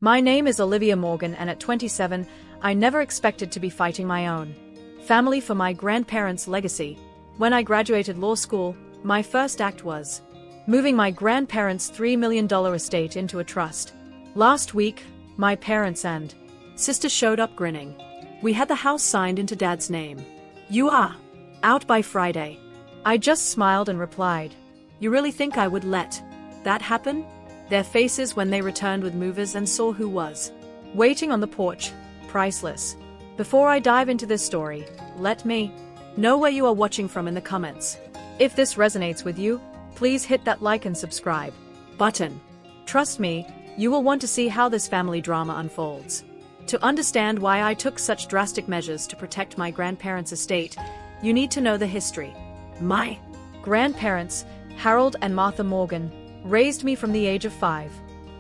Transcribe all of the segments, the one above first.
My name is Olivia Morgan, and at 27, I never expected to be fighting my own family for my grandparents' legacy. When I graduated law school, my first act was moving my grandparents' $3 million estate into a trust. Last week, my parents and sister showed up grinning. We had the house signed into Dad's name. You are out by Friday. I just smiled and replied, "You really think I would let that happen?" Their faces when they returned with movers and saw who was waiting on the porch, priceless. Before I dive into this story, let me know where you are watching from in the comments. If this resonates with you, please hit that like and subscribe button. Trust me, you will want to see how this family drama unfolds. To understand why I took such drastic measures to protect my grandparents' estate, you need to know the history. My grandparents, Harold and Martha Morgan, raised me from the age of 5.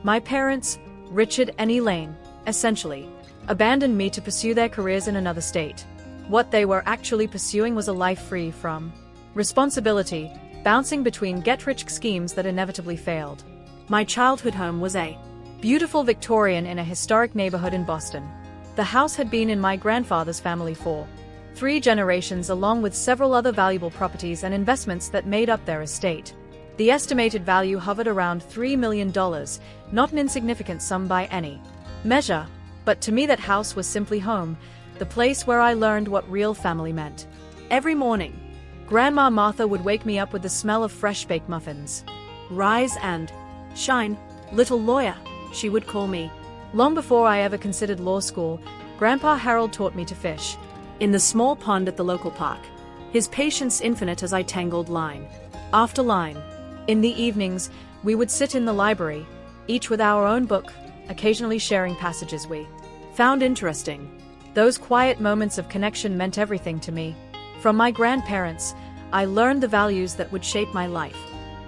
My parents, Richard and Elaine, essentially abandoned me to pursue their careers in another state. What they were actually pursuing was a life free from responsibility, bouncing between get-rich schemes that inevitably failed. My childhood home was a beautiful Victorian in a historic neighborhood in Boston. The house had been in my grandfather's family for 3 generations, along with several other valuable properties and investments that made up their estate. The estimated value hovered around $3 million, not an insignificant sum by any measure. But to me that house was simply home, the place where I learned what real family meant. Every morning, Grandma Martha would wake me up with the smell of fresh-baked muffins. "Rise and shine, little lawyer," she would call me. Long before I ever considered law school, Grandpa Harold taught me to fish in the small pond at the local park, his patience infinite as I tangled line after line. In the evenings, we would sit in the library, each with our own book, occasionally sharing passages we found interesting. Those quiet moments of connection meant everything to me. From my grandparents, I learned the values that would shape my life: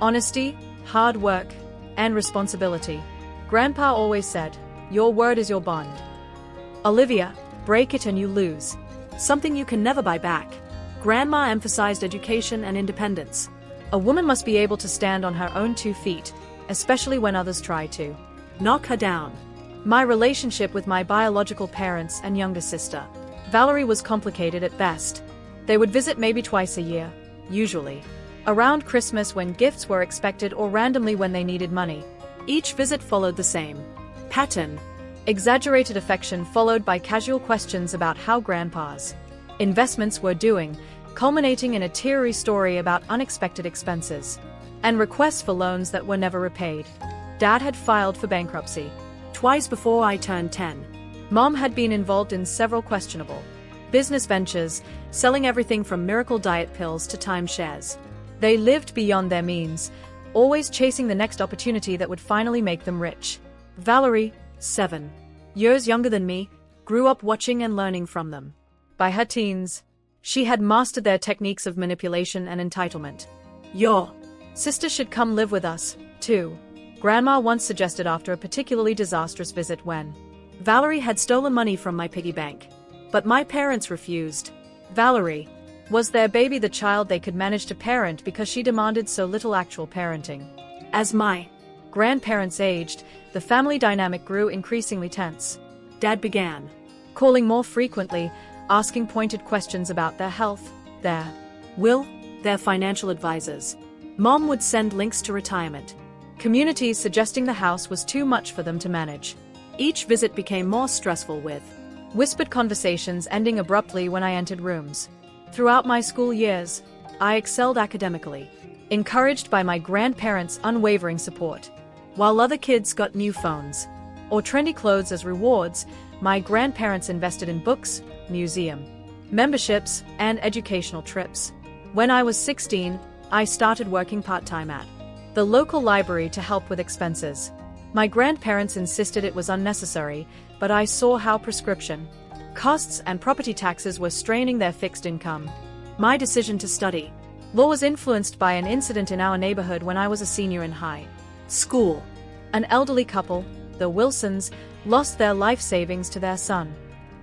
honesty, hard work, and responsibility. Grandpa always said, "Your word is your bond. Olivia, break it and you lose something you can never buy back." Grandma emphasized education and independence. A woman must be able to stand on her own 2 feet, especially when others try to knock her down. My relationship with my biological parents and younger sister, Valerie, was complicated at best. They would visit maybe twice a year, usually around Christmas when gifts were expected or randomly when they needed money. Each visit followed the same pattern: exaggerated affection followed by casual questions about how Grandpa's investments were doing, culminating in a teary story about unexpected expenses and requests for loans that were never repaid. Dad had filed for bankruptcy twice before I turned 10. Mom had been involved in several questionable business ventures, selling everything from miracle diet pills to timeshares. They lived beyond their means, always chasing the next opportunity that would finally make them rich. Valerie, 7 years younger than me, grew up watching and learning from them. By her teens, she had mastered their techniques of manipulation and entitlement. "Your sister should come live with us, too," Grandma once suggested after a particularly disastrous visit when Valerie had stolen money from my piggy bank. But my parents refused. Valerie was their baby, the child they could manage to parent because she demanded so little actual parenting. As my grandparents aged, the family dynamic grew increasingly tense. Dad began calling more frequently, asking pointed questions about their health, their will, their financial advisors. Mom would send links to retirement communities suggesting the house was too much for them to manage. Each visit became more stressful, with whispered conversations ending abruptly when I entered rooms. Throughout my school years, I excelled academically, encouraged by my grandparents' unwavering support. While other kids got new phones or trendy clothes as rewards, my grandparents invested in books, museum memberships, and educational trips. When I was 16, I started working part-time at the local library to help with expenses. My grandparents insisted it was unnecessary, but I saw how prescription costs and property taxes were straining their fixed income. My decision to study law was influenced by an incident in our neighborhood when I was a senior in high school. An elderly couple, the Wilsons, lost their life savings to their son,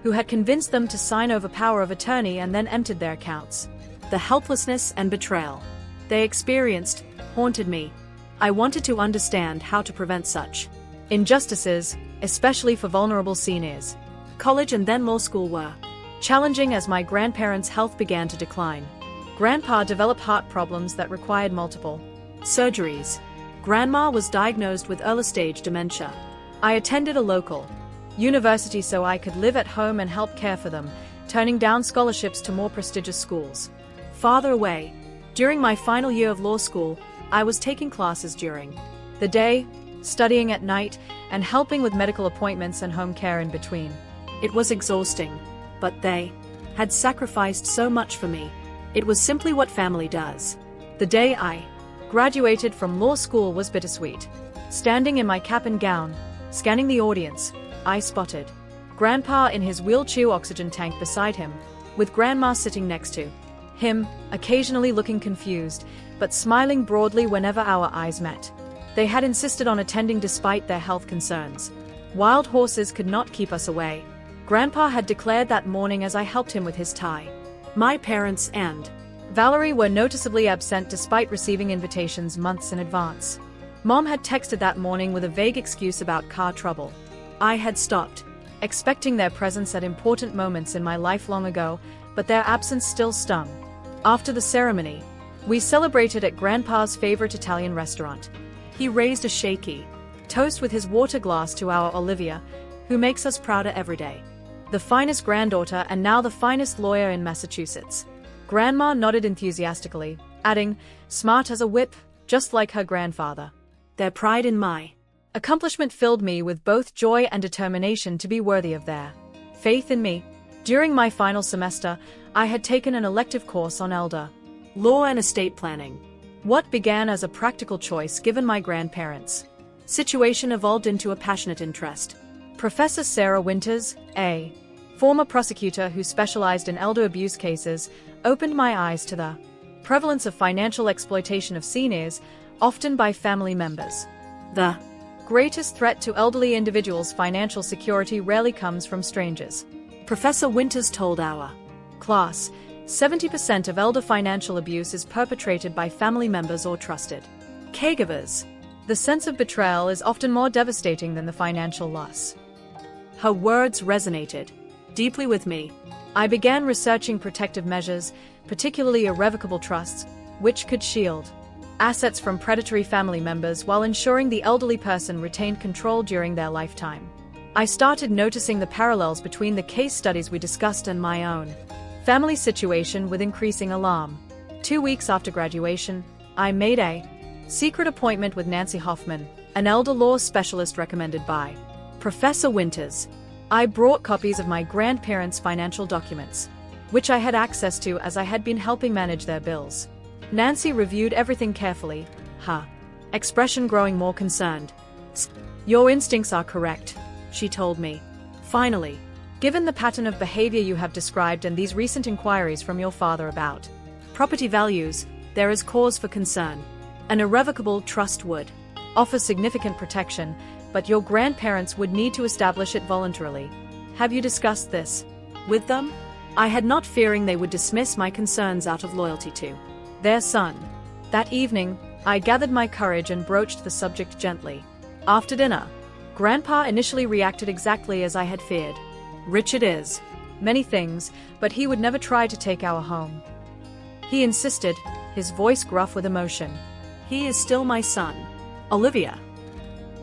who had convinced them to sign over power of attorney and then emptied their accounts. The helplessness and betrayal they experienced haunted me. I wanted to understand how to prevent such injustices, especially for vulnerable seniors. College and then law school were challenging as my grandparents' health began to decline. Grandpa developed heart problems that required multiple surgeries. Grandma was diagnosed with early-stage dementia. I attended a local university so I could live at home and help care for them, turning down scholarships to more prestigious schools. Farther away, during my final year of law school, I was taking classes during the day, studying at night, and helping with medical appointments and home care in between. It was exhausting, but they had sacrificed so much for me. It was simply what family does. The day I graduated from law school was bittersweet. Standing in my cap and gown, scanning the audience, I spotted Grandpa in his wheelchair oxygen tank beside him, with Grandma sitting next to him, occasionally looking confused, but smiling broadly whenever our eyes met. They had insisted on attending despite their health concerns. Wild horses could not keep us away. Grandpa had declared that morning as I helped him with his tie. My parents and Valerie were noticeably absent despite receiving invitations months in advance. Mom had texted that morning with a vague excuse about car trouble. I had stopped expecting their presence at important moments in my life long ago, but their absence still stung. After the ceremony, we celebrated at Grandpa's favorite Italian restaurant. He raised a shaky toast with his water glass to our Olivia, who makes us prouder every day. The finest granddaughter and now the finest lawyer in Massachusetts. Grandma nodded enthusiastically, adding, smart as a whip, just like her grandfather. Their pride in my accomplishment filled me with both joy and determination to be worthy of their faith in me. During my final semester, I had taken an elective course on elder law and estate planning. What began as a practical choice given my grandparents' situation evolved into a passionate interest. Professor Sarah Winters, a former prosecutor who specialized in elder abuse cases, opened my eyes to the prevalence of financial exploitation of seniors, often by family members. The greatest threat to elderly individuals' financial security rarely comes from strangers. Professor Winters told our class, 70% of elder financial abuse is perpetrated by family members or trusted caregivers. The sense of betrayal is often more devastating than the financial loss. Her words resonated deeply with me. I began researching protective measures, particularly irrevocable trusts, which could shield assets from predatory family members while ensuring the elderly person retained control during their lifetime. I started noticing the parallels between the case studies we discussed and my own family situation with increasing alarm. 2 weeks after graduation, I made a secret appointment with Nancy Hoffman, an elder law specialist recommended by Professor Winters. I brought copies of my grandparents' financial documents, which I had access to as I had been helping manage their bills. Nancy reviewed everything carefully, her expression growing more concerned. Your instincts are correct, she told me. Finally, given the pattern of behavior you have described and these recent inquiries from your father about property values, there is cause for concern. An irrevocable trust would offer significant protection, but your grandparents would need to establish it voluntarily. Have you discussed this with them? I had not, fearing they would dismiss my concerns out of loyalty to their son. That evening, I gathered my courage and broached the subject gently. After dinner, Grandpa initially reacted exactly as I had feared. Richard is many things, but he would never try to take our home. He insisted, his voice gruff with emotion. He is still my son, Olivia.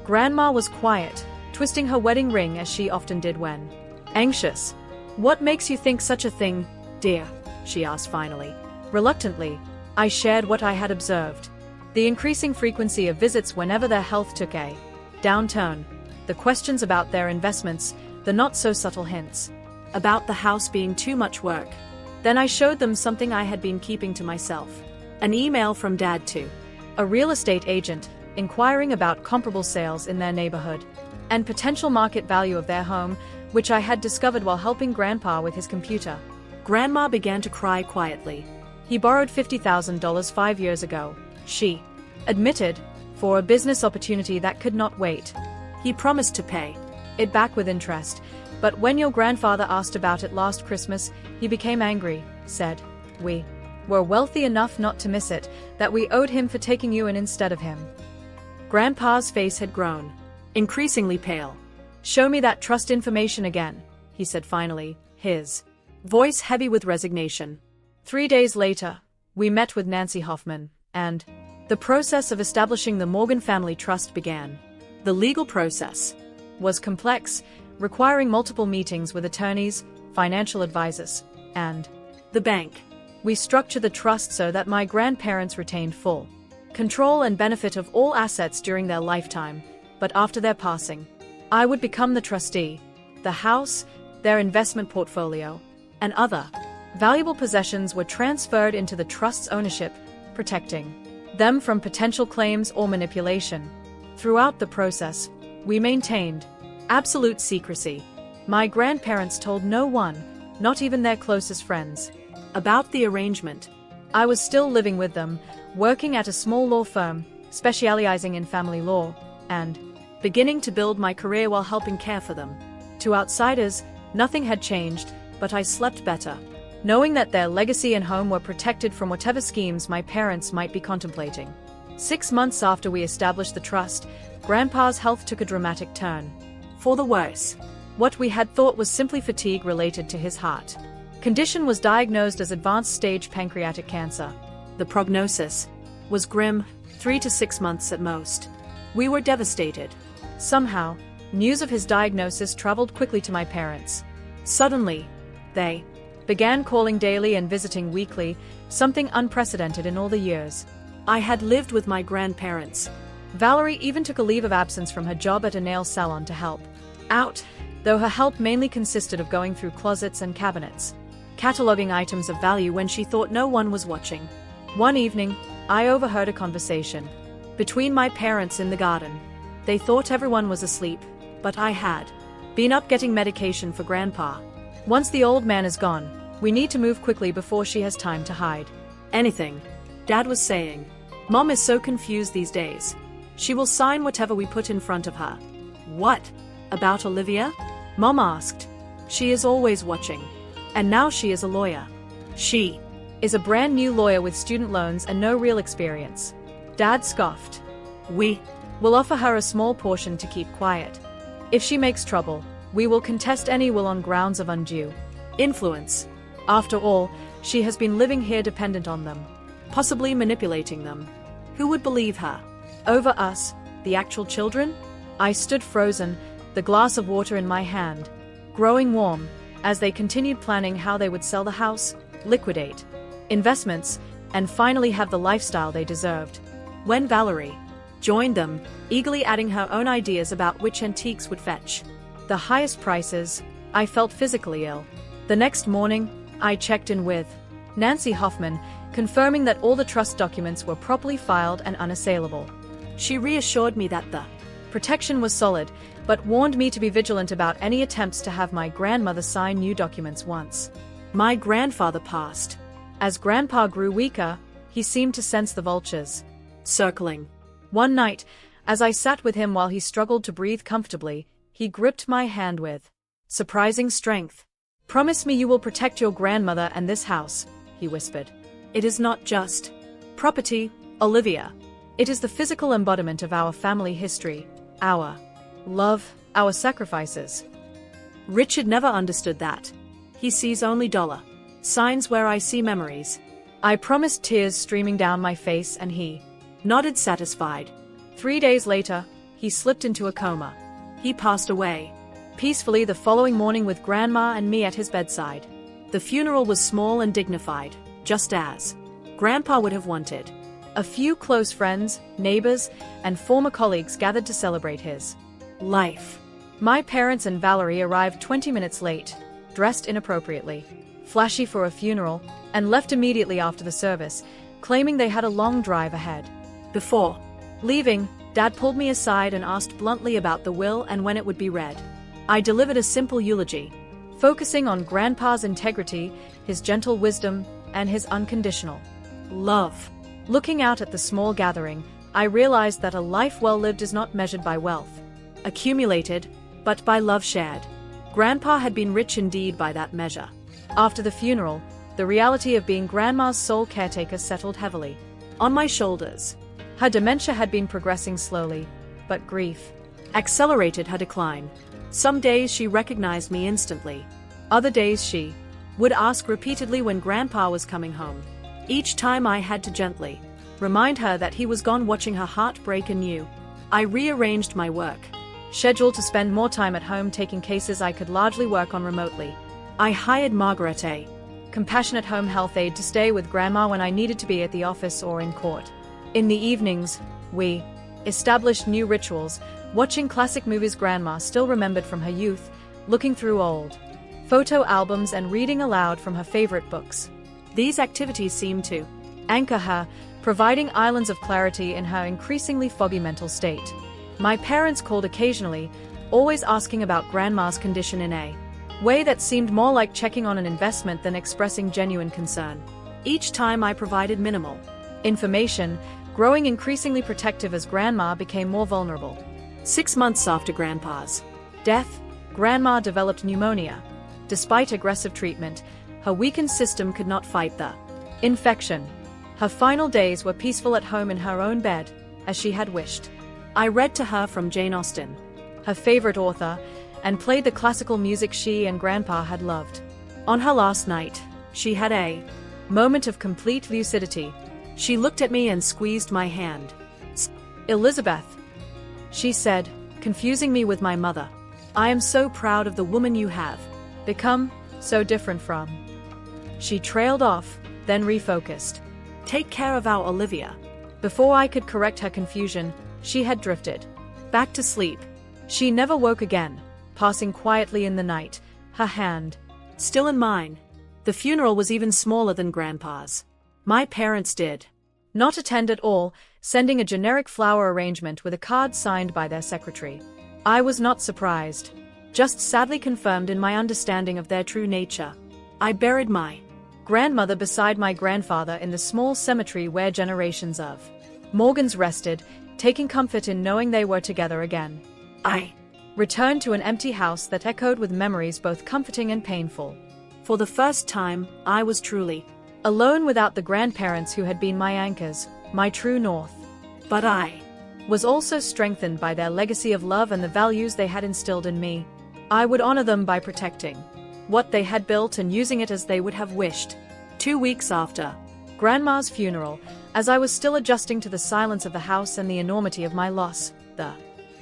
Grandma was quiet, twisting her wedding ring as she often did when anxious. What makes you think such a thing, dear? She asked finally. Reluctantly, I shared what I had observed. The increasing frequency of visits whenever their health took a downturn, the questions about their investments, the not-so-subtle hints about the house being too much work. Then I showed them something I had been keeping to myself. An email from Dad to a real estate agent, inquiring about comparable sales in their neighborhood and potential market value of their home, which I had discovered while helping Grandpa with his computer. Grandma began to cry quietly. He borrowed $50,000 5 years ago, she admitted, for a business opportunity that could not wait. He promised to pay it back with interest, but when your grandfather asked about it last Christmas, he became angry, said, we were wealthy enough not to miss it, that we owed him for taking you in instead of him. Grandpa's face had grown increasingly pale. "Show me that trust information again," he said finally, his voice heavy with resignation. 3 days later, we met with Nancy Hoffman, and the process of establishing the Morgan Family Trust began. The legal process was complex, requiring multiple meetings with attorneys, financial advisors, and the bank. We structured the trust so that my grandparents retained full control and benefit of all assets during their lifetime, but after their passing, I would become the trustee. The house, their investment portfolio, and other valuable possessions were transferred into the trust's ownership, protecting them from potential claims or manipulation. Throughout the process, we maintained absolute secrecy. My grandparents told no one, not even their closest friends, about the arrangement. I was still living with them, working at a small law firm, specializing in family law, and beginning to build my career while helping care for them. To outsiders, nothing had changed, but I slept better, knowing that their legacy and home were protected from whatever schemes my parents might be contemplating. 6 months after we established the trust, Grandpa's health took a dramatic turn. For the worse. What we had thought was simply fatigue related to his heart condition was diagnosed as advanced stage pancreatic cancer. The prognosis was grim, 3 to 6 months at most. We were devastated. Somehow, news of his diagnosis traveled quickly to my parents. Suddenly, they began calling daily and visiting weekly, something unprecedented in all the years I had lived with my grandparents. Valerie even took a leave of absence from her job at a nail salon to help out, though her help mainly consisted of going through closets and cabinets, cataloging items of value when she thought no one was watching. One evening, I overheard a conversation between my parents in the garden. They thought everyone was asleep, but I had been up getting medication for Grandpa. "Once the old man is gone, we need to move quickly before she has time to hide anything," Dad was saying. "Mom is so confused these days. She will sign whatever we put in front of her." "What? About Olivia?" Mom asked. "She is always watching. And now she is a lawyer." "She is a brand new lawyer with student loans and no real experience." Dad scoffed. "We will offer her a small portion to keep quiet. If she makes trouble, we will contest any will on grounds of undue influence. After all, she has been living here dependent on them, possibly manipulating them. Who would believe her? Over us, the actual children?" I stood frozen, the glass of water in my hand, growing warm, as they continued planning how they would sell the house, liquidate investments, and finally have the lifestyle they deserved. When Valerie joined them, eagerly adding her own ideas about which antiques would fetch the highest prices, I felt physically ill. The next morning, I checked in with Nancy Hoffman, confirming that all the trust documents were properly filed and unassailable. She reassured me that the protection was solid, but warned me to be vigilant about any attempts to have my grandmother sign new documents once my grandfather passed. As Grandpa grew weaker, he seemed to sense the vultures circling. One night, as I sat with him while he struggled to breathe comfortably, he gripped my hand with surprising strength. "Promise me you will protect your grandmother and this house," he whispered. "It is not just property, Olivia. It is the physical embodiment of our family history, our love, our sacrifices." Richard never understood that. He sees only dollar signs where I see memories. I promised, tears streaming down my face, and he nodded satisfied. 3 days later, he slipped into a coma. He passed away peacefully the following morning with Grandma and me at his bedside. The funeral was small and dignified, just as Grandpa would have wanted. A few close friends, neighbors, and former colleagues gathered to celebrate his life. My parents and Valerie arrived 20 minutes late, dressed inappropriately, flashy for a funeral, and left immediately after the service, claiming they had a long drive ahead. Before leaving, Dad pulled me aside and asked bluntly about the will and when it would be read. I delivered a simple eulogy, focusing on Grandpa's integrity, his gentle wisdom, and his unconditional love. Looking out at the small gathering, I realized that a life well lived is not measured by wealth accumulated, but by love shared. Grandpa had been rich indeed by that measure. After the funeral, the reality of being Grandma's sole caretaker settled heavily on my shoulders. Her dementia had been progressing slowly, but grief accelerated her decline. Some days she recognized me instantly. Other days she would ask repeatedly when Grandpa was coming home. Each time I had to gently remind her that he was gone, watching her heart break anew. I rearranged my work schedule to spend more time at home, taking cases I could largely work on remotely. I hired Margaret, a compassionate home health aide, to stay with Grandma when I needed to be at the office or in court. In the evenings, we established new rituals, watching classic movies Grandma still remembered from her youth, looking through old photo albums and reading aloud from her favorite books. These activities seemed to anchor her, providing islands of clarity in her increasingly foggy mental state. My parents called occasionally, always asking about Grandma's condition in a way that seemed more like checking on an investment than expressing genuine concern. Each time I provided minimal information, growing increasingly protective as Grandma became more vulnerable. 6 months after Grandpa's death, Grandma developed pneumonia. Despite aggressive treatment, her weakened system could not fight the infection. Her final days were peaceful at home in her own bed, as she had wished. I read to her from Jane Austen, her favorite author, and played the classical music she and Grandpa had loved. On her last night, she had a moment of complete lucidity. She looked at me and squeezed my hand. "Elizabeth," she said, confusing me with my mother, "I am so proud of the woman you have become, so different from." She trailed off, then refocused. "Take care of our Olivia." Before I could correct her confusion, she had drifted back to sleep. She never woke again, passing quietly in the night, her hand still in mine. The funeral was even smaller than Grandpa's. My parents did not attend at all, sending a generic flower arrangement with a card signed by their secretary. I was not surprised, just sadly confirmed in my understanding of their true nature. I buried my grandmother beside my grandfather in the small cemetery where generations of Morgans rested, taking comfort in knowing they were together again. I returned to an empty house that echoed with memories both comforting and painful. For the first time, I was truly alone without the grandparents who had been my anchors, my true north. But I was also strengthened by their legacy of love and the values they had instilled in me. I would honor them by protecting what they had built and using it as they would have wished. 2 weeks after Grandma's funeral, as I was still adjusting to the silence of the house and the enormity of my loss, the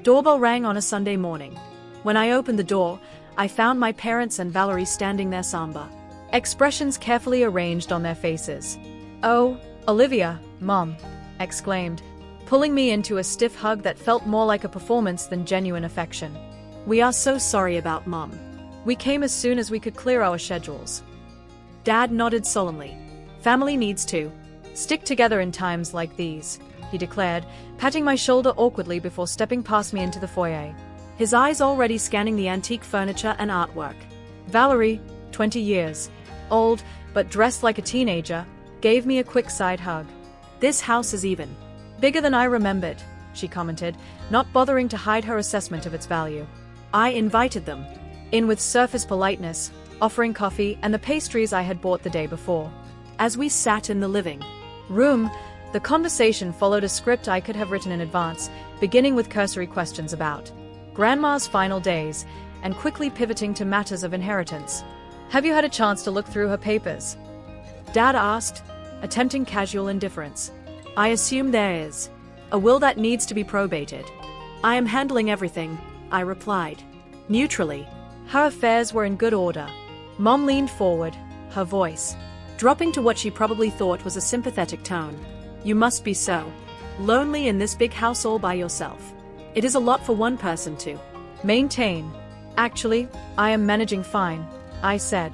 doorbell rang on a Sunday morning. When I opened the door, I found my parents and Valerie standing there, somber expressions carefully arranged on their faces. "Oh, Olivia," Mom exclaimed, pulling me into a stiff hug that felt more like a performance than genuine affection. "We are so sorry about Mom. We came as soon as we could clear our schedules." Dad nodded solemnly. "Family needs to stick together in times like these," he declared, patting my shoulder awkwardly before stepping past me into the foyer, his eyes already scanning the antique furniture and artwork. Valerie, 20 years old, but dressed like a teenager, gave me a quick side hug. "This house is even bigger than I remembered," she commented, not bothering to hide her assessment of its value. I invited them in with surface politeness, offering coffee and the pastries I had bought the day before. As we sat in the living room, the conversation followed a script I could have written in advance, beginning with cursory questions about Grandma's final days, and quickly pivoting to matters of inheritance. "Have you had a chance to look through her papers?" Dad asked, attempting casual indifference. "I assume there is a will that needs to be probated." "I am handling everything," I replied neutrally. Her affairs were in good order. Mom leaned forward, her voice dropping to what she probably thought was a sympathetic tone. "You must be so lonely in this big house all by yourself. It is a lot for one person to maintain." "Actually, I am managing fine," I said.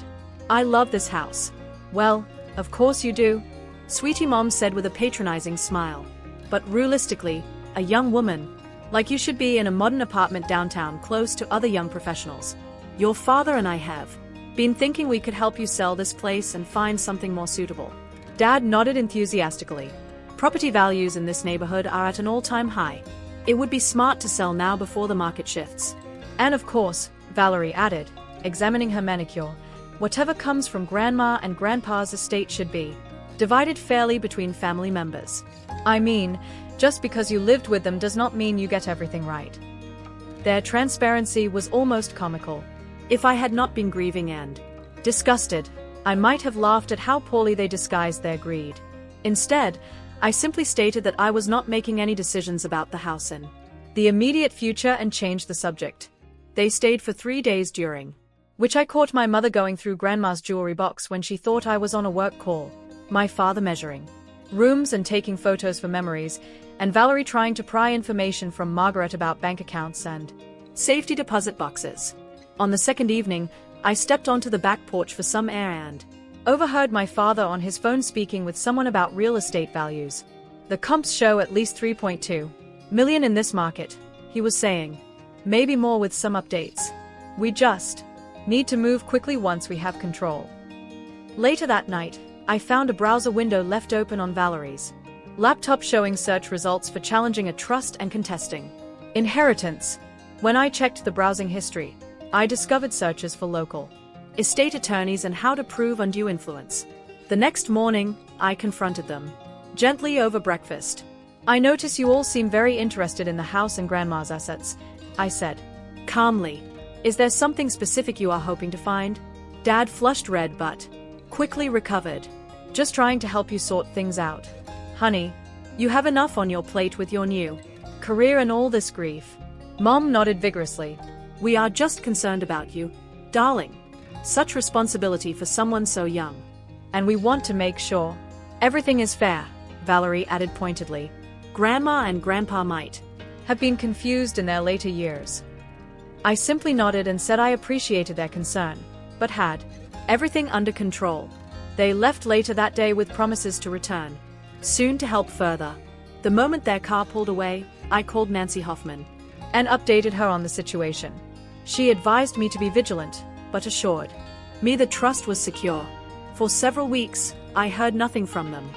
"I love this house." "Well, of course you do," Sweetie Mom said with a patronizing smile. "But realistically, a young woman like you should be in a modern apartment downtown close to other young professionals. Your father and I have been thinking we could help you sell this place and find something more suitable." Dad nodded enthusiastically. "Property values in this neighborhood are at an all-time high. It would be smart to sell now before the market shifts. And of course," Valerie added, examining her manicure, "whatever comes from Grandma and Grandpa's estate should be divided fairly between family members. I mean, just because you lived with them does not mean you get everything right." Their transparency was almost comical. If I had not been grieving and disgusted, I might have laughed at how poorly they disguised their greed. Instead, I simply stated that I was not making any decisions about the house in the immediate future and changed the subject. They stayed for 3 days during which I caught my mother going through Grandma's jewelry box when she thought I was on a work call, my father measuring rooms and taking photos for memories, and Valerie trying to pry information from Margaret about bank accounts and safety deposit boxes. On the second evening, I stepped onto the back porch for some air and overheard my father on his phone speaking with someone about real estate values. The comps show at least 3.2 million in this market, he was saying. Maybe more with some updates. We just need to move quickly once we have control. Later that night, I found a browser window left open on Valerie's laptop showing search results for challenging a trust and contesting inheritance. When I checked the browsing history, I discovered searches for local estate attorneys and how to prove undue influence. The next morning, I confronted them gently over breakfast. I notice you all seem very interested in the house and Grandma's assets, I said calmly. Is there something specific you are hoping to find? Dad flushed red but quickly recovered. Just trying to help you sort things out. Honey, you have enough on your plate with your new career and all this grief. Mom nodded vigorously. We are just concerned about you, darling. Such responsibility for someone so young. And we want to make sure everything is fair, Valerie added pointedly. Grandma and Grandpa might have been confused in their later years. I simply nodded and said I appreciated their concern, but had everything under control. They left later that day with promises to return soon to help further. The moment their car pulled away, I called Nancy Hoffman and updated her on the situation. She advised me to be vigilant, but assured me the trust was secure. For several weeks, I heard nothing from them.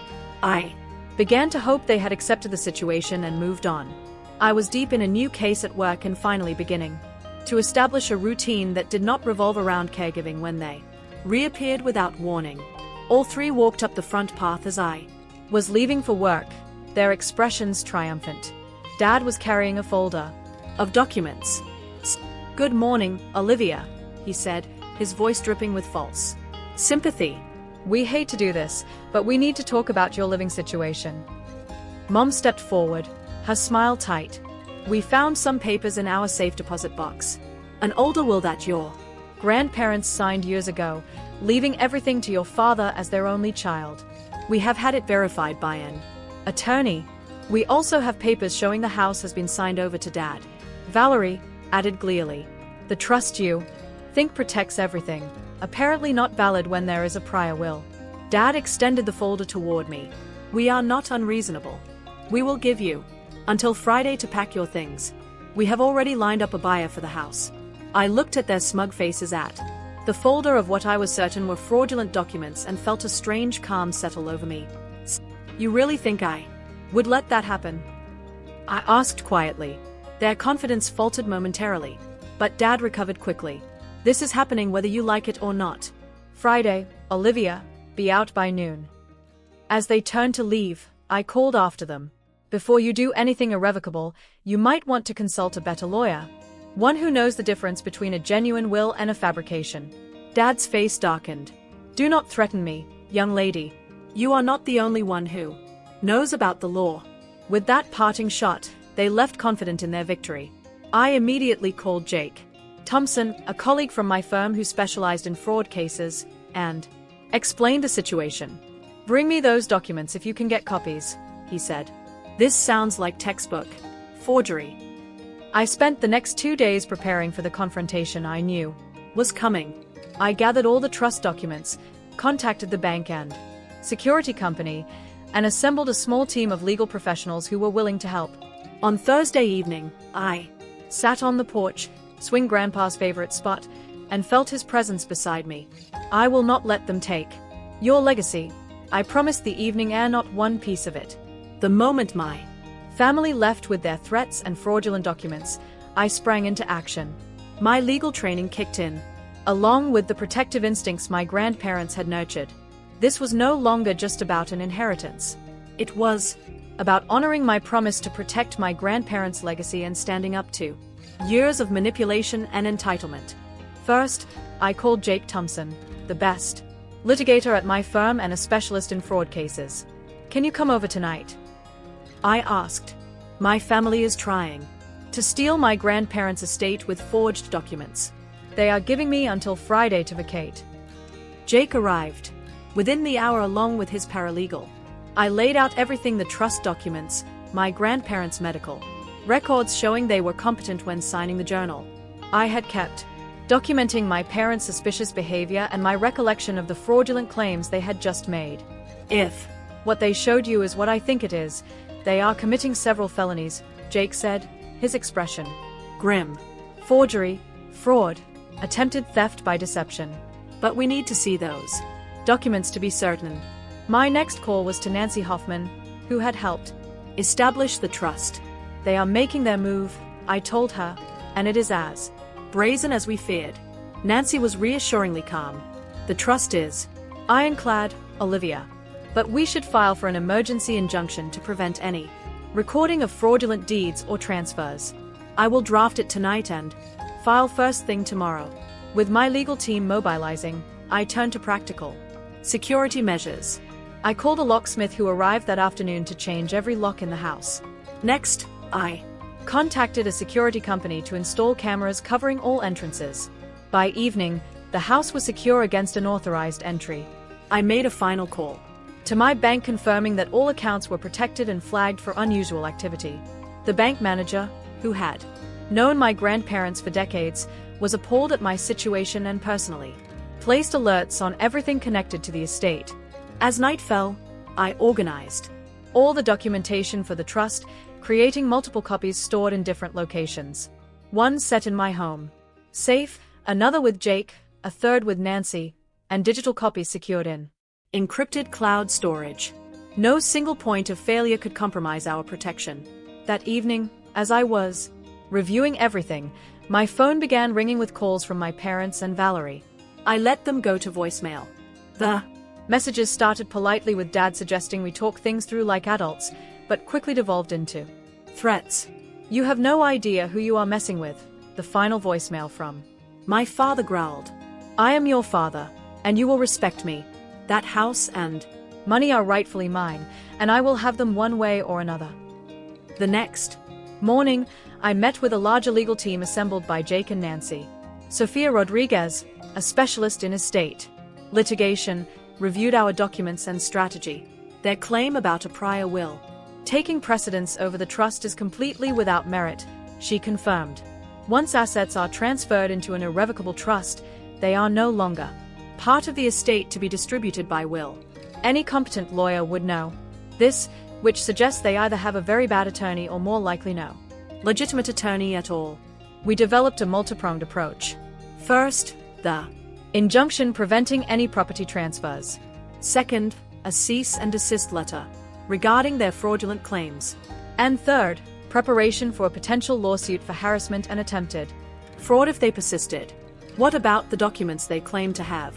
I began to hope they had accepted the situation and moved on. I was deep in a new case at work and finally beginning to establish a routine that did not revolve around caregiving when they reappeared without warning. All three walked up the front path as I was leaving for work, their expressions triumphant. Dad was carrying a folder of documents. Good morning, Olivia, he said, his voice dripping with false sympathy. We hate to do this, but we need to talk about your living situation. Mom stepped forward, her smile tight. We found some papers in our safe deposit box. An older will that your grandparents signed years ago, leaving everything to your father as their only child. We have had it verified by an attorney. We also have papers showing the house has been signed over to Dad. Valerie added gleefully. The trust you think protects everything, apparently not valid when there is a prior will. Dad extended the folder toward me. We are not unreasonable. We will give you until Friday to pack your things. We have already lined up a buyer for the house. I looked at their smug faces at the folder of what I was certain were fraudulent documents and felt a strange calm settle over me. You really think I would let that happen? I asked quietly. Their confidence faltered momentarily, but Dad recovered quickly. This is happening whether you like it or not. Friday, Olivia, be out by noon. As they turned to leave, I called after them. Before you do anything irrevocable, you might want to consult a better lawyer. One who knows the difference between a genuine will and a fabrication. Dad's face darkened. Do not threaten me, young lady. You are not the only one who knows about the law. With that parting shot, they left confident in their victory. I immediately called Jake Thompson, a colleague from my firm who specialized in fraud cases, and explained the situation. Bring me those documents if you can get copies, he said. This sounds like textbook forgery. I spent the next 2 days preparing for the confrontation I knew was coming. I gathered all the trust documents, contacted the bank and security company, and assembled a small team of legal professionals who were willing to help. On Thursday evening, I sat on the porch, swing Grandpa's favorite spot, and felt his presence beside me. I will not let them take your legacy. I promised the evening air not one piece of it. The moment my family left with their threats and fraudulent documents, I sprang into action. My legal training kicked in, along with the protective instincts my grandparents had nurtured. This was no longer just about an inheritance. It was about honoring my promise to protect my grandparents' legacy and standing up to Years of manipulation and entitlement. First, I called Jake Thompson, the best litigator at my firm and a specialist in fraud cases. Can you come over tonight? I asked. My family is trying to steal my grandparents' estate with forged documents. They are giving me until Friday to vacate. Jake arrived within the hour along with his paralegal. I laid out everything: the trust documents, my grandparents' medical records showing they were competent when signing the journal I had kept, documenting my parents' suspicious behavior and my recollection of the fraudulent claims they had just made. If what they showed you is what I think it is, they are committing several felonies, Jake said, his expression grim. Forgery, fraud, attempted theft by deception. But we need to see those documents to be certain. My next call was to Nancy Hoffman, who had helped establish the trust. They are making their move, I told her, and it is as brazen as we feared. Nancy was reassuringly calm. The trust is ironclad, Olivia. But we should file for an emergency injunction to prevent any recording of fraudulent deeds or transfers. I will draft it tonight and file first thing tomorrow. With my legal team mobilizing, I turned to practical security measures. I called a locksmith who arrived that afternoon to change every lock in the house. Next, I contacted a security company to install cameras covering all entrances. By evening, the house was secure against unauthorized entry. I made a final call to my bank confirming that all accounts were protected and flagged for unusual activity. The bank manager, who had known my grandparents for decades, was appalled at my situation and personally placed alerts on everything connected to the estate. As night fell, I organized all the documentation for the trust, creating multiple copies stored in different locations. One set in my home safe, another with Jake, a third with Nancy, and digital copies secured in encrypted cloud storage. No single point of failure could compromise our protection. That evening, as I was reviewing everything, my phone began ringing with calls from my parents and Valerie. I let them go to voicemail. The messages started politely with Dad suggesting we talk things through like adults, but quickly devolved into threats. You have no idea who you are messing with, the final voicemail from my father growled. I am your father, and you will respect me. That house and money are rightfully mine, and I will have them one way or another. The next morning, I met with a larger legal team assembled by Jake and Nancy. Sofia Rodriguez, a specialist in estate litigation, reviewed our documents and strategy. Their claim about a prior will taking precedence over the trust is completely without merit, she confirmed. Once assets are transferred into an irrevocable trust, they are no longer part of the estate to be distributed by will. Any competent lawyer would know this, which suggests they either have a very bad attorney or more likely no legitimate attorney at all. We developed a multi-pronged approach. First, the injunction preventing any property transfers. Second, a cease and desist letter regarding their fraudulent claims. And third, preparation for a potential lawsuit for harassment and attempted fraud if they persisted. What about the documents they claim to have?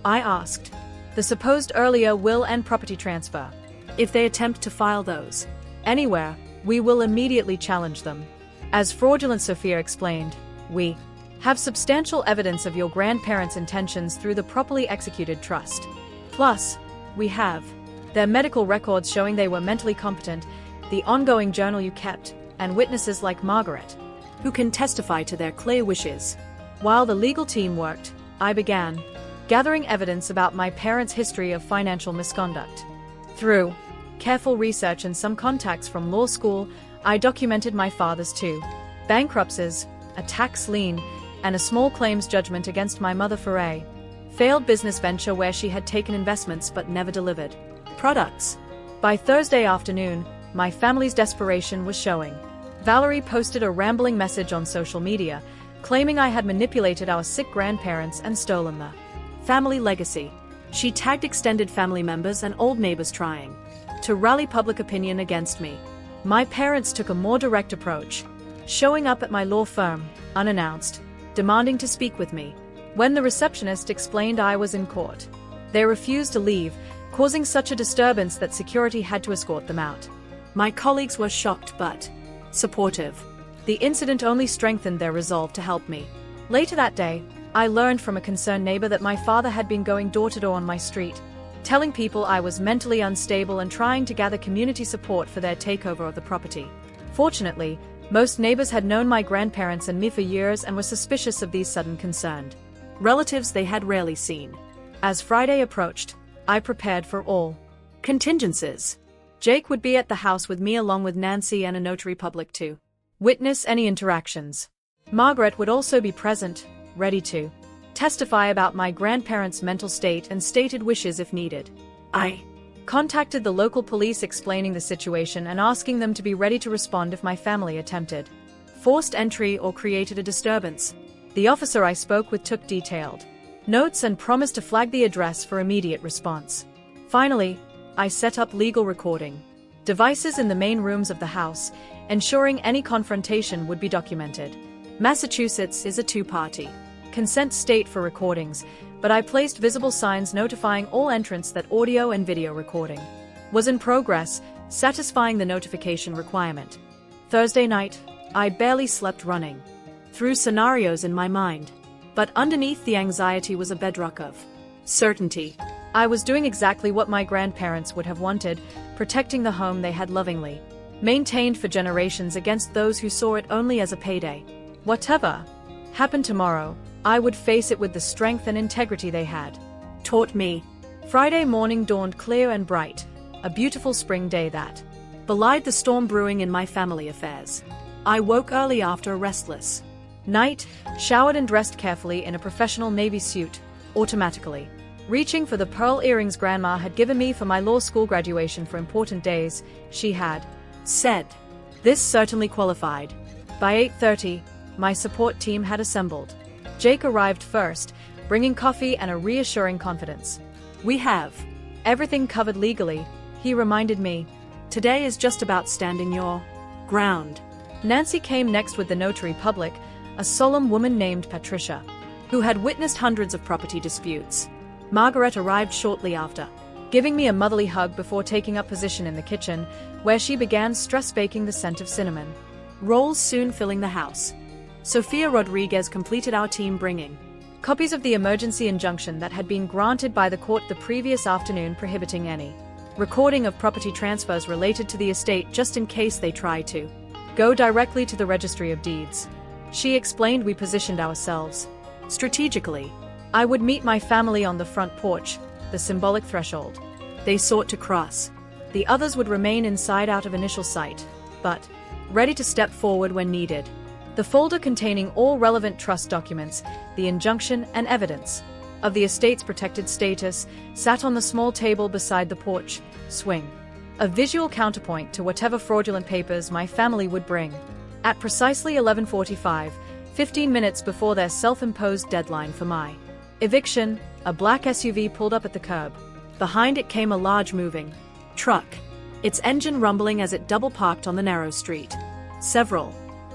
I asked. The supposed earlier will and property transfer. If they attempt to file those anywhere, we will immediately challenge them. As fraudulent Sophia explained, we have substantial evidence of your grandparents' intentions through the properly executed trust. Plus, we have their medical records showing they were mentally competent, the ongoing journal you kept, and witnesses like Margaret, who can testify to their clear wishes. While the legal team worked, I began gathering evidence about my parents' history of financial misconduct. Through careful research and some contacts from law school, I documented my father's two bankruptcies, a tax lien, and a small claims judgment against my mother for a failed business venture where she had taken investments but never delivered products. By Thursday afternoon, my family's desperation was showing. Valerie posted a rambling message on social media, claiming I had manipulated our sick grandparents and stolen the family legacy. She tagged extended family members and old neighbors trying to rally public opinion against me. My parents took a more direct approach, showing up at my law firm, unannounced, demanding to speak with me. When the receptionist explained I was in court, they refused to leave, causing such a disturbance that security had to escort them out. My colleagues were shocked but supportive. The incident only strengthened their resolve to help me. Later that day, I learned from a concerned neighbor that my father had been going door to door on my street, telling people I was mentally unstable and trying to gather community support for their takeover of the property. Fortunately, most neighbors had known my grandparents and me for years and were suspicious of these sudden concerned relatives they had rarely seen. As Friday approached, I prepared for all contingencies. Jake would be at the house with me along with Nancy and a notary public to witness any interactions. Margaret would also be present, ready to testify about my grandparents' mental state and stated wishes if needed. I contacted the local police explaining the situation and asking them to be ready to respond if my family attempted forced entry or created a disturbance. The officer I spoke with took detailed notes and promised to flag the address for immediate response. Finally, I set up legal recording devices in the main rooms of the house, ensuring any confrontation would be documented. Massachusetts is a two-party consent state for recordings, but I placed visible signs notifying all entrants that audio and video recording was in progress, satisfying the notification requirement. Thursday night, I barely slept running through scenarios in my mind, but underneath the anxiety was a bedrock of certainty. I was doing exactly what my grandparents would have wanted, protecting the home they had lovingly maintained for generations against those who saw it only as a payday. Whatever happened tomorrow, I would face it with the strength and integrity they had taught me. Friday morning dawned clear and bright, a beautiful spring day that belied the storm brewing in my family affairs. I woke early after a restless night, showered and dressed carefully in a professional navy suit, automatically reaching for the pearl earrings Grandma had given me for my law school graduation for important days. She had said this certainly qualified. By 8:30, my support team had assembled. Jake arrived first, bringing coffee and a reassuring confidence. We have everything covered legally, he reminded me. Today is just about standing your ground. Nancy came next with the notary public, a solemn woman named Patricia, who had witnessed hundreds of property disputes. Margaret arrived shortly after, giving me a motherly hug before taking up position in the kitchen, where she began stress-baking the scent of cinnamon rolls soon filling the house. Sofia Rodriguez completed our team bringing copies of the emergency injunction that had been granted by the court the previous afternoon prohibiting any recording of property transfers related to the estate just in case they try to go directly to the Registry of Deeds. She explained we positioned ourselves strategically. I would meet my family on the front porch, the symbolic threshold they sought to cross. The others would remain inside out of initial sight, but ready to step forward when needed. The folder containing all relevant trust documents, the injunction and evidence of the estate's protected status, sat on the small table beside the porch swing, a visual counterpoint to whatever fraudulent papers my family would bring. At precisely 11:45, 15 minutes before their self-imposed deadline for my eviction, a black SUV pulled up at the curb. Behind it came a large moving truck, its engine rumbling as it double-parked on the narrow street. Several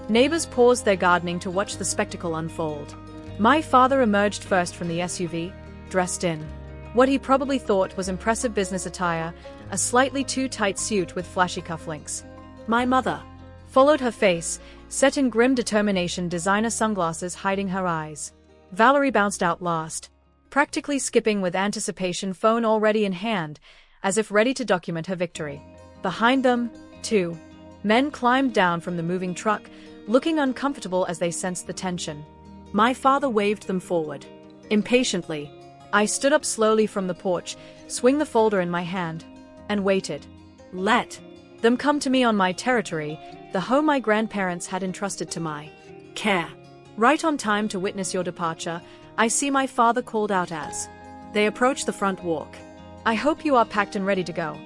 neighbors paused their gardening to watch the spectacle unfold. My father emerged first from the SUV, dressed in what he probably thought was impressive business attire, a slightly too tight suit with flashy cufflinks. My mother followed her face, set in grim determination, designer sunglasses hiding her eyes. Valerie bounced out last, practically skipping with anticipation, phone already in hand, as if ready to document her victory. Behind them, two men climbed down from the moving truck, looking uncomfortable as they sensed the tension. My father waved them forward. Impatiently, I stood up slowly from the porch, swing the folder in my hand, and waited. Let them come to me on my territory, the home my grandparents had entrusted to my care. Right on time to witness your departure, I see, my father called out as they approached the front walk. I hope you are packed and ready to go.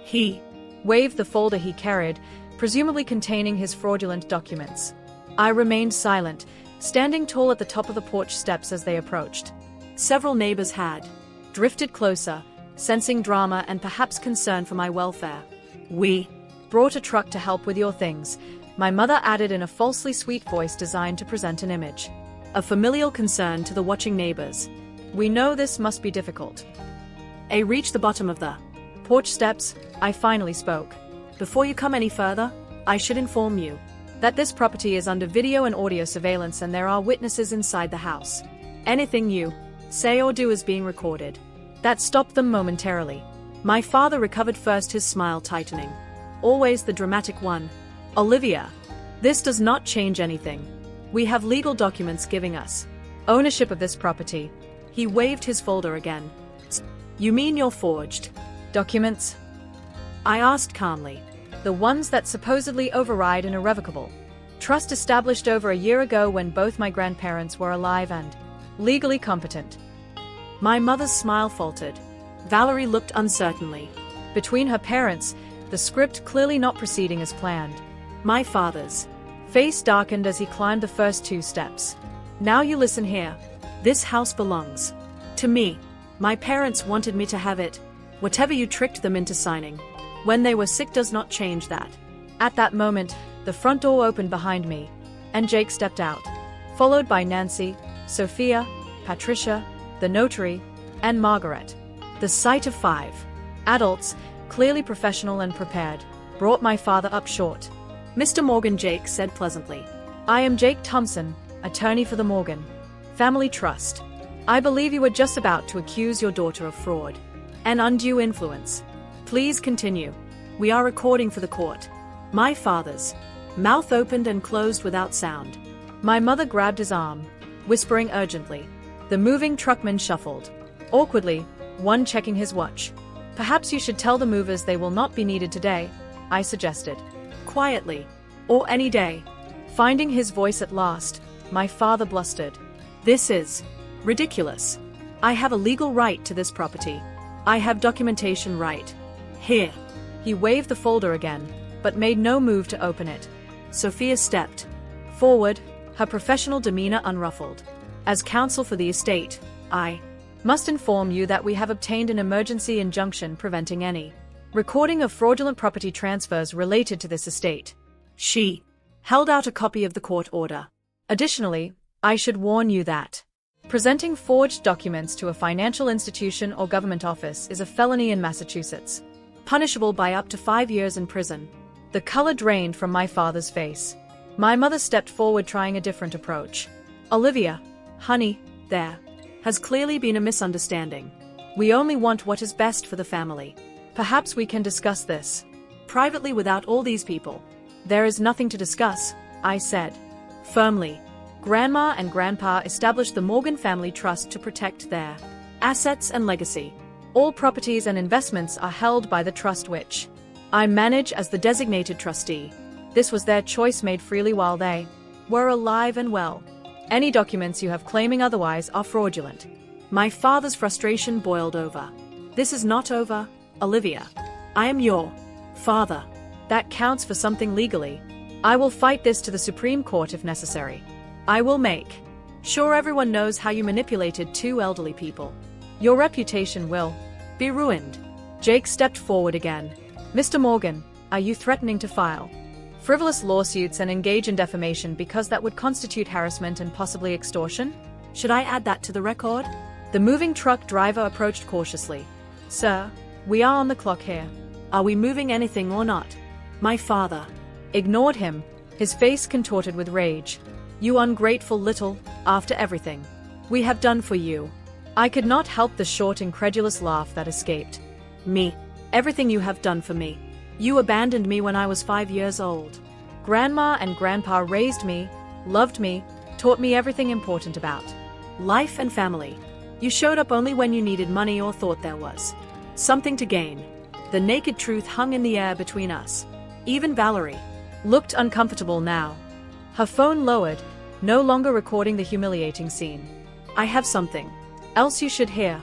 He waved the folder he carried, presumably containing his fraudulent documents. I remained silent, standing tall at the top of the porch steps as they approached. Several neighbors had drifted closer, sensing drama and perhaps concern for my welfare. We brought a truck to help with your things, my mother added in a falsely sweet voice designed to present an image of familial concern to the watching neighbors. We know this must be difficult. I reached the bottom of the porch steps. I finally spoke. Before you come any further, I should inform you That this property is under video and audio surveillance and there are witnesses inside the house. Anything you say or do is being recorded. That stopped them momentarily. My father recovered first, his smile tightening. Always the dramatic one. Olivia. This does not change anything. We have legal documents giving us ownership of this property. He waved his folder again. You mean your forged documents? I asked calmly. The ones that supposedly override an irrevocable trust established over a year ago when both my grandparents were alive and legally competent. My mother's smile faltered. Valerie looked uncertainly. Between her parents, the script clearly not proceeding as planned. My father's face darkened as he climbed the first 2 steps. Now you listen here. This house belongs to me. My parents wanted me to have it. Whatever you tricked them into signing when they were sick does not change that. At that moment, the front door opened behind me, and Jake stepped out, followed by Nancy, Sophia, Patricia, the notary, and Margaret. The sight of 5 adults, clearly professional and prepared, brought my father up short. Mr. Morgan, Jake said pleasantly. I am Jake Thompson, attorney for the Morgan Family Trust. I believe you were just about to accuse your daughter of fraud and undue influence. Please continue. We are recording for the court. My father's mouth opened and closed without sound. My mother grabbed his arm, whispering urgently. The moving truckman shuffled awkwardly, one checking his watch. Perhaps you should tell the movers they will not be needed today, I suggested. Quietly. Or any day. Finding his voice at last, my father blustered. This is ridiculous. I have a legal right to this property. I have documentation right. Here. He waved the folder again, but made no move to open it. Sophia stepped forward, her professional demeanor unruffled. As counsel for the estate, I must inform you that we have obtained an emergency injunction preventing any recording of fraudulent property transfers related to this estate. She held out a copy of the court order. Additionally, I should warn you that presenting forged documents to a financial institution or government office is a felony in Massachusetts, punishable by up to 5 years in prison. The color drained from my father's face. My mother stepped forward, trying a different approach. Olivia, honey, there has clearly been a misunderstanding. We only want what is best for the family. Perhaps we can discuss this privately without all these people. There is nothing to discuss, I said firmly. Grandma and Grandpa established the Morgan Family Trust to protect their assets and legacy. All properties and investments are held by the trust, which I manage as the designated trustee. This was their choice, made freely while they were alive and well. Any documents you have claiming otherwise are fraudulent. My father's frustration boiled over. This is not over, Olivia. I am your father. That counts for something legally. I will fight this to the Supreme Court if necessary. I will make sure everyone knows how you manipulated 2 elderly people. Your reputation will be ruined. Jake stepped forward again. Mr. Morgan, are you threatening to file frivolous lawsuits and engage in defamation because that would constitute harassment and possibly extortion? Should I add that to the record? The moving truck driver approached cautiously. Sir, we are on the clock here. Are we moving anything or not? My father ignored him, his face contorted with rage. You ungrateful little, after everything we have done for you. I could not help the short, incredulous laugh that escaped me. Everything you have done for me. You abandoned me when I was 5 years old. Grandma and Grandpa raised me, loved me, taught me everything important about life and family. You showed up only when you needed money or thought there was something to gain. The naked truth hung in the air between us. Even Valerie looked uncomfortable now. Her phone lowered, no longer recording the humiliating scene. I have something else you should hear,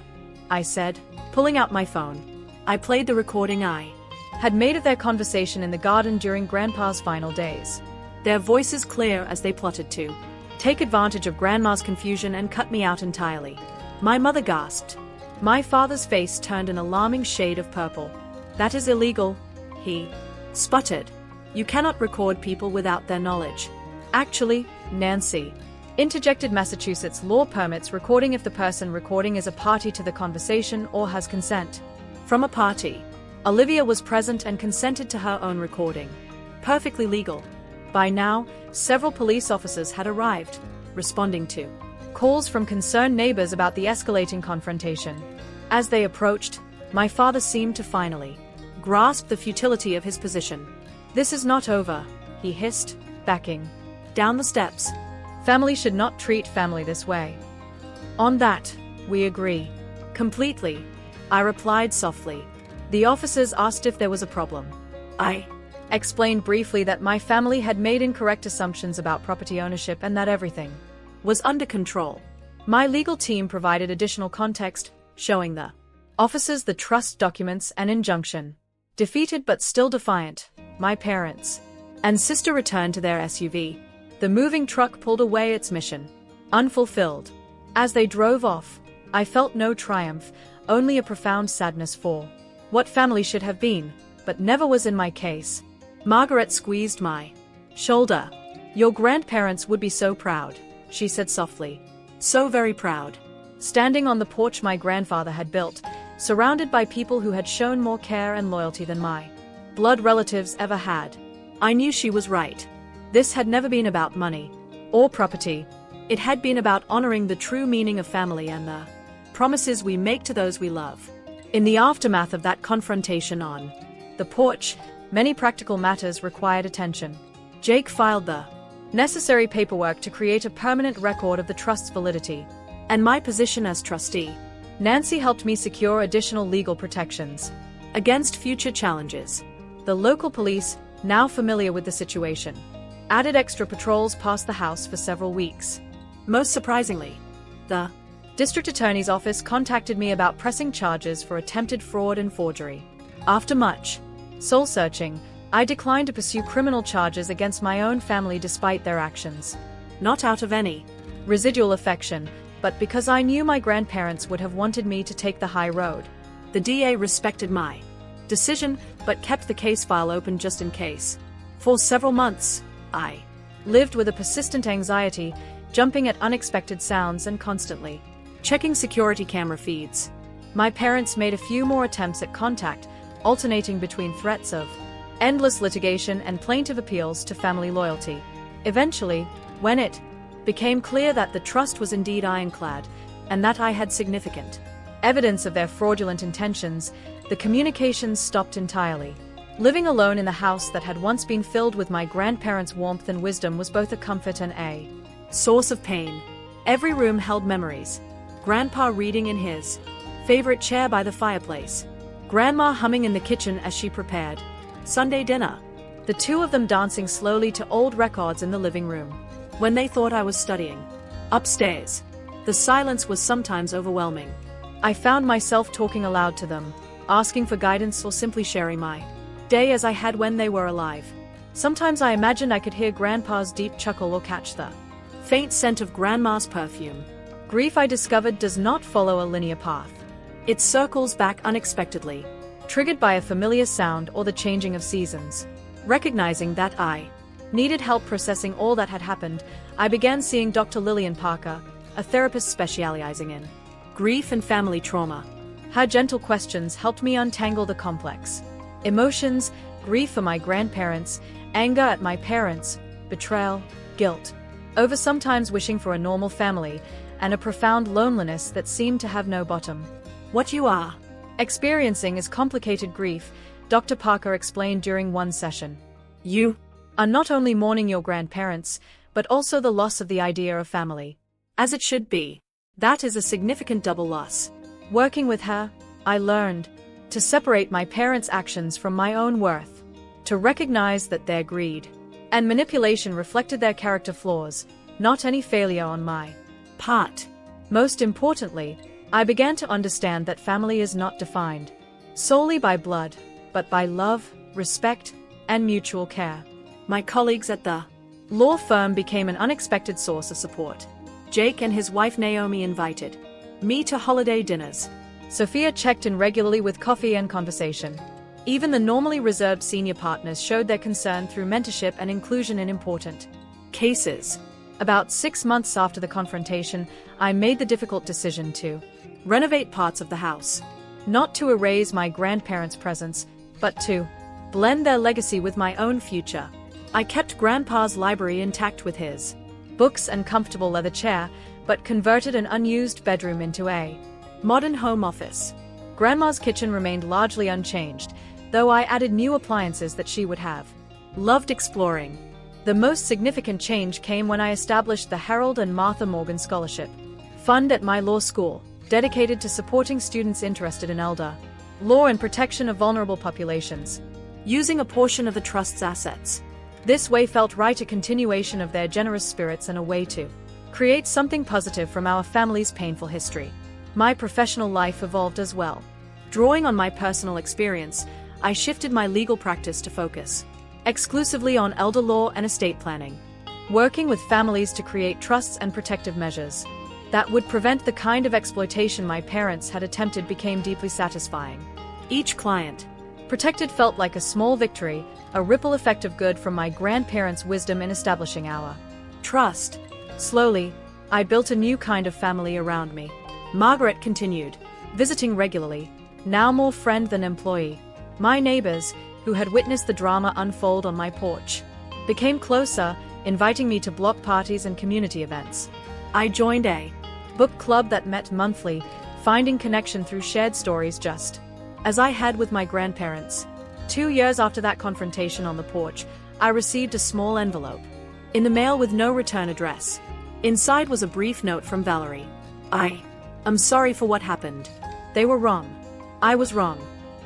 I said, pulling out my phone. I played the recording I had made of their conversation in the garden during Grandpa's final days. Their voices clear as they plotted to take advantage of Grandma's confusion and cut me out entirely. My mother gasped. My father's face turned an alarming shade of purple. That is illegal, he sputtered. You cannot record people without their knowledge. Actually, Nancy interjected, Massachusetts law permits recording if the person recording is a party to the conversation or has consent from a party. Olivia was present and consented to her own recording. Perfectly legal. By now, several police officers had arrived, responding to calls from concerned neighbors about the escalating confrontation. As they approached, my father seemed to finally grasp the futility of his position. "This is not over," he hissed, backing down the steps. "Family should not treat family this way." "On that, we agree. Completely," I replied softly. The officers asked if there was a problem. I explained briefly that my family had made incorrect assumptions about property ownership and that everything was under control. My legal team provided additional context, showing the officers the trust documents and injunction. Defeated but still defiant, my parents and sister returned to their SUV. The moving truck pulled away its mission, unfulfilled. As they drove off, I felt no triumph, only a profound sadness for what family should have been, but never was in my case. Margaret squeezed my shoulder. "Your grandparents would be so proud," she said softly. "So very proud." Standing on the porch my grandfather had built, surrounded by people who had shown more care and loyalty than my blood relatives ever had, I knew she was right. This had never been about money or property. It had been about honoring the true meaning of family and the promises we make to those we love. In the aftermath of that confrontation on the porch, many practical matters required attention. Jake filed the necessary paperwork to create a permanent record of the trust's validity and my position as trustee. Nancy helped me secure additional legal protections against future challenges. The local police, now familiar with the situation, added extra patrols past the house for several weeks. Most surprisingly, the district attorney's office contacted me about pressing charges for attempted fraud and forgery. After much soul-searching, I declined to pursue criminal charges against my own family despite their actions. Not out of any residual affection, but because I knew my grandparents would have wanted me to take the high road. The DA respected my decision, but kept the case file open just in case. For several months, I lived with a persistent anxiety, jumping at unexpected sounds and constantly checking security camera feeds. My parents made a few more attempts at contact, alternating between threats of endless litigation and plaintive appeals to family loyalty. Eventually, when it became clear that the trust was indeed ironclad, and that I had significant evidence of their fraudulent intentions, the communications stopped entirely. Living alone in the house that had once been filled with my grandparents' warmth and wisdom was both a comfort and a source of pain. Every room held memories. Grandpa reading in his favorite chair by the fireplace. Grandma humming in the kitchen as she prepared Sunday dinner. The two of them dancing slowly to old records in the living room when they thought I was studying. Upstairs, the silence was sometimes overwhelming. I found myself talking aloud to them, asking for guidance or simply sharing my day as I had when they were alive. Sometimes I imagined I could hear Grandpa's deep chuckle or catch the faint scent of Grandma's perfume. Grief, I discovered, does not follow a linear path. It circles back unexpectedly, triggered by a familiar sound or the changing of seasons. Recognizing that I needed help processing all that had happened, I began seeing Dr. Lillian Parker, a therapist specializing in grief and family trauma. Her gentle questions helped me untangle the complex emotions: grief for my grandparents, anger at my parents, betrayal, guilt over sometimes wishing for a normal family, and a profound loneliness that seemed to have no bottom. "What you are experiencing is complicated grief," Dr. Parker explained during one session. "You are not only mourning your grandparents, but also the loss of the idea of family. As it should be. That is a significant double loss." Working with her, I learned to separate my parents' actions from my own worth, to recognize that their greed and manipulation reflected their character flaws, not any failure on my part. Most importantly, I began to understand that family is not defined solely by blood, but by love, respect, and mutual care. My colleagues at the law firm became an unexpected source of support. Jake and his wife Naomi invited me to holiday dinners. Sophia checked in regularly with coffee and conversation. Even the normally reserved senior partners showed their concern through mentorship and inclusion in important cases. About 6 months after the confrontation, I made the difficult decision to renovate parts of the house. Not to erase my grandparents' presence, but to blend their legacy with my own future. I kept Grandpa's library intact with his books and comfortable leather chair, but converted an unused bedroom into a modern home office. Grandma's kitchen remained largely unchanged, though I added new appliances that she would have loved exploring. The most significant change came when I established the Harold and Martha Morgan Scholarship Fund at my law school, dedicated to supporting students interested in elder law and protection of vulnerable populations, using a portion of the trust's assets. This way felt right, a continuation of their generous spirits and a way to create something positive from our family's painful history. My professional life evolved as well. Drawing on my personal experience, I shifted my legal practice to focus exclusively on elder law and estate planning, working with families to create trusts and protective measures that would prevent the kind of exploitation my parents had attempted became deeply satisfying. Each client protected felt like a small victory, a ripple effect of good from my grandparents' wisdom in establishing our trust. Slowly, I built a new kind of family around me. Margaret continued, visiting regularly, now more friend than employee. My neighbors, who had witnessed the drama unfold on my porch, became closer, inviting me to block parties and community events. I joined a book club that met monthly, finding connection through shared stories just as I had with my grandparents. 2 years after that confrontation on the porch, I received a small envelope in the mail with no return address. Inside was a brief note from Valerie. I'm sorry for what happened. They were wrong. I was wrong.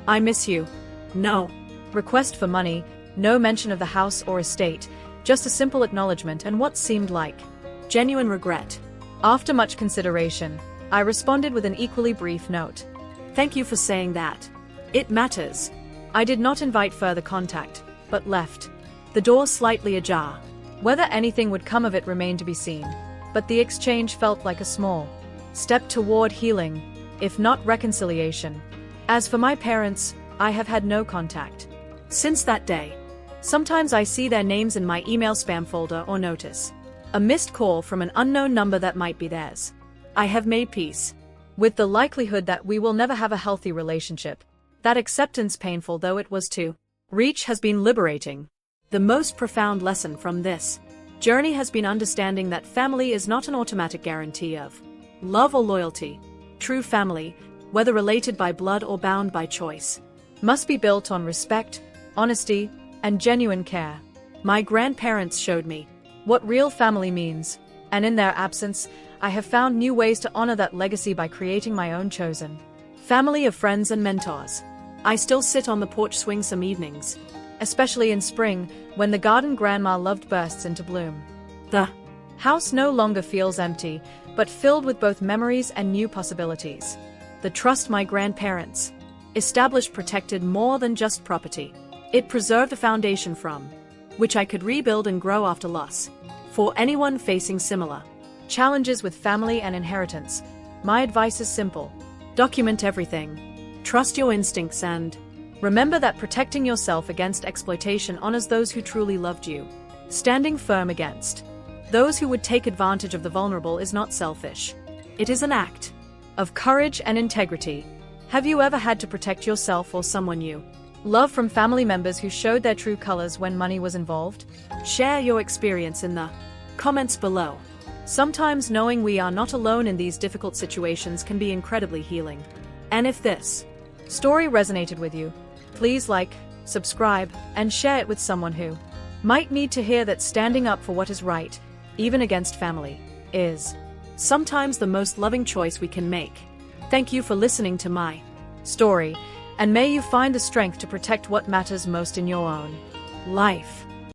I miss you. No request for money, no mention of the house or estate, just a simple acknowledgement and what seemed like genuine regret. After much consideration, I responded with an equally brief note. Thank you for saying that. It matters. I did not invite further contact, but left the door slightly ajar. Whether anything would come of it remained to be seen, but the exchange felt like a small step toward healing, if not reconciliation. As for my parents, I have had no contact since that day. Sometimes I see their names in my email spam folder or notice a missed call from an unknown number that might be theirs. I have made peace with the likelihood that we will never have a healthy relationship. That acceptance, painful though it was to reach, has been liberating. The most profound lesson from this journey has been understanding that family is not an automatic guarantee of love or loyalty. True family, whether related by blood or bound by choice, must be built on respect, honesty, and genuine care. My grandparents showed me what real family means, and in their absence, I have found new ways to honor that legacy by creating my own chosen family of friends and mentors. I still sit on the porch swing some evenings, especially in spring, when the garden grandma loved bursts into bloom. The house no longer feels empty, but filled with both memories and new possibilities. The trust my grandparents established protected more than just property. It preserved a foundation from which I could rebuild and grow after loss. For anyone facing similar challenges with family and inheritance, my advice is simple. Document everything. Trust your instincts and remember that protecting yourself against exploitation honors those who truly loved you. Standing firm against those who would take advantage of the vulnerable is not selfish. It is an act of courage and integrity. Have you ever had to protect yourself or someone you love from family members who showed their true colors when money was involved? Share your experience in the comments below. Sometimes knowing we are not alone in these difficult situations can be incredibly healing. And if this story resonated with you, please like, subscribe, and share it with someone who might need to hear that standing up for what is right, even against family, is sometimes the most loving choice we can make. Thank you for listening to my story, and may you find the strength to protect what matters most in your own life.